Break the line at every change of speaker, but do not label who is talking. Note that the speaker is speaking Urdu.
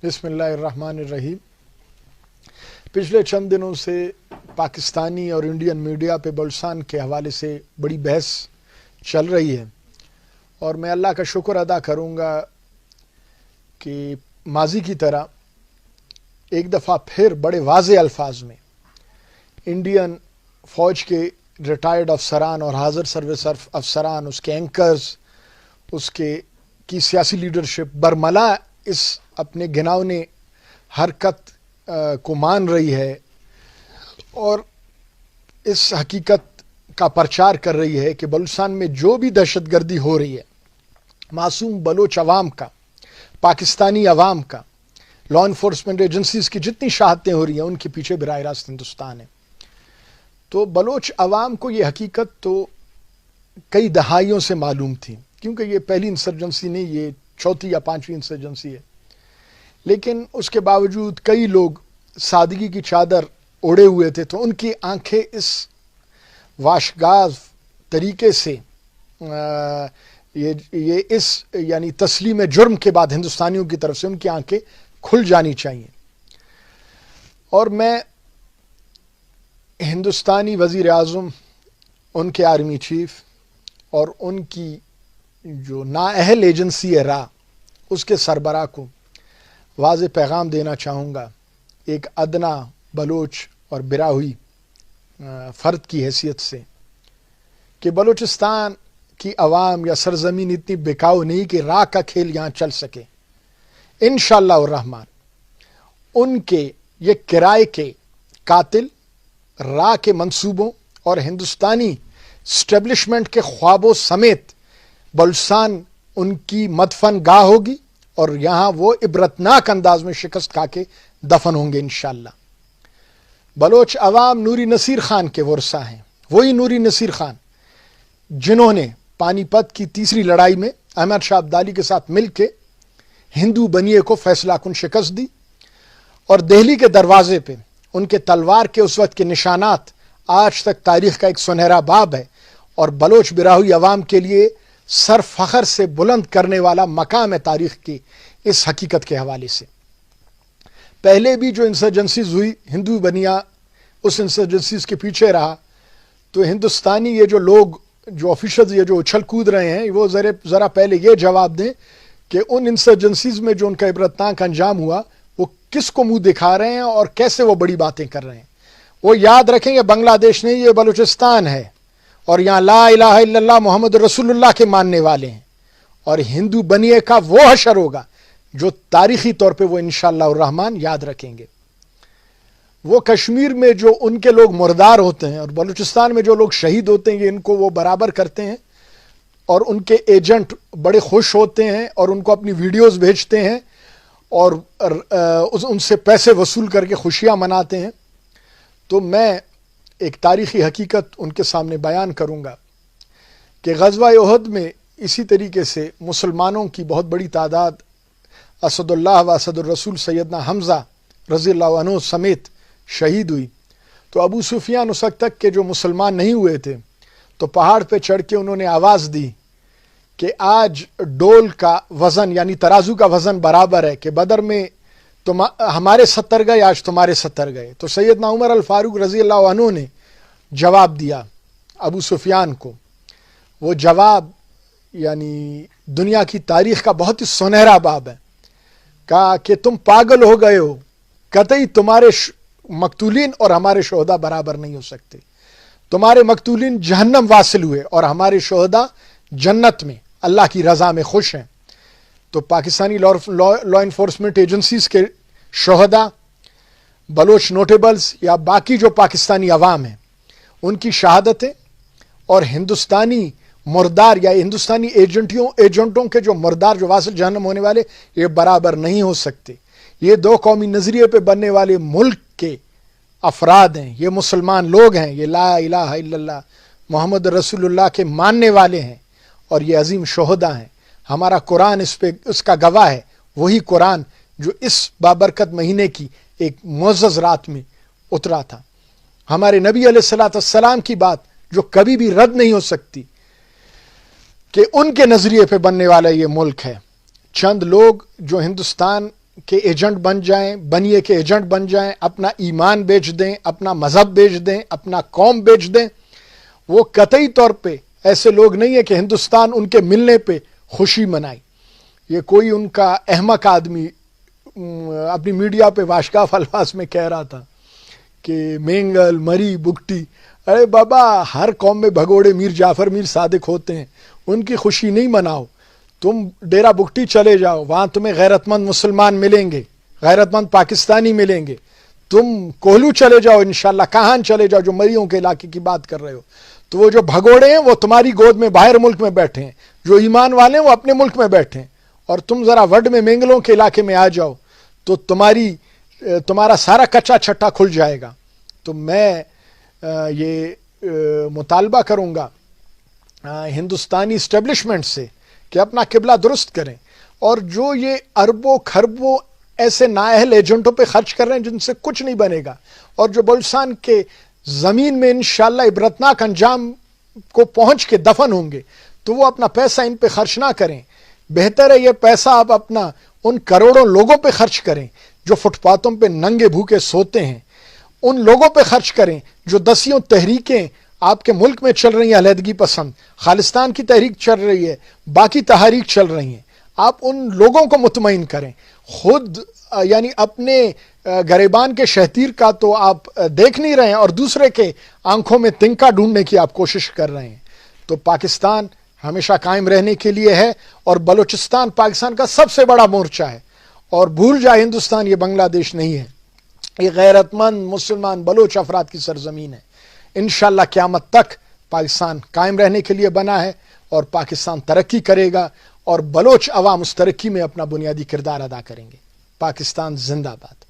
بسم اللہ الرحمن الرحیم۔ پچھلے چند دنوں سے پاکستانی اور انڈین میڈیا پہ بلوچستان کے حوالے سے بڑی بحث چل رہی ہے، اور میں اللہ کا شکر ادا کروں گا کہ ماضی کی طرح ایک دفعہ پھر بڑے واضح الفاظ میں انڈین فوج کے ریٹائرڈ افسران اور حاضر سروس افسران، اس کے اینکرز، اس کی سیاسی لیڈرشپ برملا اس اپنے گھناؤنے حرکت کو مان رہی ہے اور اس حقیقت کا پرچار کر رہی ہے کہ بلوچستان میں جو بھی دہشت گردی ہو رہی ہے، معصوم بلوچ عوام کا، پاکستانی عوام کا، لا انفورسمنٹ ایجنسیز کی جتنی شہادتیں ہو رہی ہیں، ان کے پیچھے براہ راست ہندوستان ہے۔ تو بلوچ عوام کو یہ حقیقت تو کئی دہائیوں سے معلوم تھی، کیونکہ یہ پہلی انسرجنسی نہیں، یہ چوتھی یا پانچویں انسرجنسی ہے، لیکن اس کے باوجود کئی لوگ سادگی کی چادر اوڑے ہوئے تھے، تو ان کی آنکھیں اس واشگاز طریقے سے یہ اس یعنی تسلیم جرم کے بعد ہندوستانیوں کی طرف سے ان کی آنکھیں کھل جانی چاہیے۔ اور میں ہندوستانی وزیر اعظم، ان کے آرمی چیف اور ان کی جو نااہل ایجنسی ہے را، اس کے سربراہ کو واضح پیغام دینا چاہوں گا، ایک ادنا بلوچ اور براہوئی فرد کی حیثیت سے، کہ بلوچستان کی عوام یا سرزمین اتنی بکاؤ نہیں کہ راہ کا کھیل یہاں چل سکے۔ انشاءاللہ الرحمن ان کے یہ کرائے کے قاتل راہ کے منصوبوں اور ہندوستانی اسٹیبلشمنٹ کے خوابوں سمیت بلوچستان ان کی مدفن گاہ ہوگی، اور یہاں وہ عبرتناک انداز میں شکست کھا کے دفن ہوں گے انشاءاللہ۔ بلوچ عوام نوری نصیر خان کے ورثہ ہیں، وہی نوری نصیر خان جنہوں نے پانی پت کی تیسری لڑائی میں احمد شاہ ابدالی کے ساتھ مل کے ہندو بنیے کو فیصلہ کن شکست دی، اور دہلی کے دروازے پہ ان کے تلوار کے اس وقت کے نشانات آج تک تاریخ کا ایک سنہرا باب ہے، اور بلوچ براہوئی عوام کے لیے سر فخر سے بلند کرنے والا مقام ہے تاریخ کی اس حقیقت کے حوالے سے۔ پہلے بھی جو انسرجنسیز ہوئی، ہندو بنیا اس انسرجنسیز کے پیچھے رہا، تو ہندوستانی یہ جو لوگ جو آفیشلز یہ جو اچھل کود رہے ہیں، وہ ذرا پہلے یہ جواب دیں کہ ان انسرجنسیز میں جو ان کا عبرتناک انجام ہوا، وہ کس کو منہ دکھا رہے ہیں اور کیسے وہ بڑی باتیں کر رہے ہیں۔ وہ یاد رکھیں، یہ بنگلہ دیش نہیں، یہ بلوچستان ہے، اور یہاں لا الہ الا اللہ محمد رسول اللہ کے ماننے والے ہیں، اور ہندو بنیے کا وہ حشر ہوگا جو تاریخی طور پہ وہ انشاءاللہ الرحمن یاد رکھیں گے۔ وہ کشمیر میں جو ان کے لوگ مردار ہوتے ہیں اور بلوچستان میں جو لوگ شہید ہوتے ہیں، یہ ان کو وہ برابر کرتے ہیں، اور ان کے ایجنٹ بڑے خوش ہوتے ہیں اور ان کو اپنی ویڈیوز بھیجتے ہیں اور ان سے پیسے وصول کر کے خوشیاں مناتے ہیں۔ تو میں ایک تاریخی حقیقت ان کے سامنے بیان کروں گا کہ غزوہ احد میں اسی طریقے سے مسلمانوں کی بہت بڑی تعداد اسد اللہ و اسد الرسول سیدنا حمزہ رضی اللہ عنہ سمیت شہید ہوئی۔ تو ابو سفیان اس وقت تک کے جو مسلمان نہیں ہوئے تھے، تو پہاڑ پہ چڑھ کے انہوں نے آواز دی کہ آج ڈول کا وزن یعنی ترازو کا وزن برابر ہے، کہ بدر میں ہمارے 70 گئے، آج تمہارے 70 گئے۔ تو سیدنا عمر الفاروق رضی اللہ عنہ نے جواب دیا ابو سفیان کو، وہ جواب یعنی دنیا کی تاریخ کا بہت ہی سنہرا باب ہے، کہا کہ تم پاگل ہو گئے ہو، قطعی تمہارے مقتولین اور ہمارے شہداء برابر نہیں ہو سکتے، تمہارے مقتولین جہنم واصل ہوئے اور ہمارے شہداء جنت میں اللہ کی رضا میں خوش ہیں۔ تو پاکستانی لا انفورسمنٹ ایجنسیز کے شہداء، بلوچ نوٹیبلز یا باقی جو پاکستانی عوام ہیں، ان کی شہادتیں اور ہندوستانی مردار یا ہندوستانی ایجنٹوں کے جو مردار جو واصل جہنم ہونے والے، یہ برابر نہیں ہو سکتے۔ یہ دو قومی نظریے پہ بننے والے ملک کے افراد ہیں، یہ مسلمان لوگ ہیں، یہ لا الہ الا اللہ محمد رسول اللہ کے ماننے والے ہیں، اور یہ عظیم شہداء ہیں۔ ہمارا قرآن اس کا گواہ ہے، وہی قرآن جو اس بابرکت مہینے کی ایک معزز رات میں اترا تھا۔ ہمارے نبی علیہ السلام کی بات جو کبھی بھی رد نہیں ہو سکتی، کہ ان کے نظریے پہ بننے والا یہ ملک ہے۔ چند لوگ جو ہندوستان کے ایجنٹ بن جائیں، بنیے کے ایجنٹ بن جائیں، اپنا ایمان بیچ دیں، اپنا مذہب بیچ دیں، اپنا قوم بیچ دیں. وہ قطعی طور پہ ایسے لوگ نہیں ہیں کہ ہندوستان ان کے ملنے پہ خوشی منائے. یہ کوئی ان کا احمق آدمی اپنی میڈیا پہ واشگاف الفاظ میں کہہ رہا تھا کہ مینگل، مری، بگٹی. ارے بابا، ہر قوم میں بھگوڑے میر جعفر، میر صادق ہوتے ہیں، ان کی خوشی نہیں مناؤ. تم ڈیرہ بگٹی چلے جاؤ، وہاں تمہیں غیرت مند مسلمان ملیں گے، غیرت مند پاکستانی ملیں گے. تم کوہلو چلے جاؤ، انشاءاللہ کہان چلے جاؤ جو مریوں کے علاقے کی بات کر رہے ہو، تو وہ جو بھگوڑے ہیں وہ تمہاری گود میں باہر ملک میں بیٹھے ہیں، جو ایمان والے ہیں وہ اپنے ملک میں بیٹھے ہیں. اور تم ذرا وڈ میں مینگلوں کے علاقے میں آ جاؤ تو تمہارا سارا کچا چھٹا کھل جائے گا. تو میں یہ مطالبہ کروں گا ہندوستانی اسٹیبلشمنٹ سے کہ اپنا قبلہ درست کریں، اور جو یہ اربوں کھربوں ایسے نااہل ایجنٹوں پہ خرچ کر رہے ہیں جن سے کچھ نہیں بنے گا، اور جو بلوچستان کے زمین میں انشاءاللہ عبرتناک انجام کو پہنچ کے دفن ہوں گے، تو وہ اپنا پیسہ ان پہ خرچ نہ کریں. بہتر ہے یہ پیسہ آپ اپنا ان کروڑوں لوگوں پہ خرچ کریں جو فٹ پاتھوں پہ ننگے بھوکے سوتے ہیں، ان لوگوں پہ خرچ کریں جو دسیوں تحریکیں آپ کے ملک میں چل رہی ہیں، علیحدگی پسند، خالصتان کی تحریک چل رہی ہے، باقی تحاریک چل رہی ہیں. آپ ان لوگوں کو مطمئن کریں. خود یعنی اپنے گریبان کے شہتیر کا تو آپ دیکھ نہیں رہے ہیں، اور دوسرے کے آنکھوں میں تنکا ڈھونڈنے کی آپ کوشش کر رہے ہیں. تو پاکستان ہمیشہ قائم رہنے کے لیے ہے، اور بلوچستان پاکستان کا سب سے بڑا مورچہ ہے. اور بھول جائے ہندوستان یہ بنگلہ دیش نہیں ہے، یہ غیرت مند مسلمان بلوچ افراد کی سرزمین ہے. انشاءاللہ قیامت تک پاکستان قائم رہنے کے لیے بنا ہے، اور پاکستان ترقی کرے گا، اور بلوچ عوام اس ترقی میں اپنا بنیادی کردار ادا کریں گے. پاکستان زندہ باد.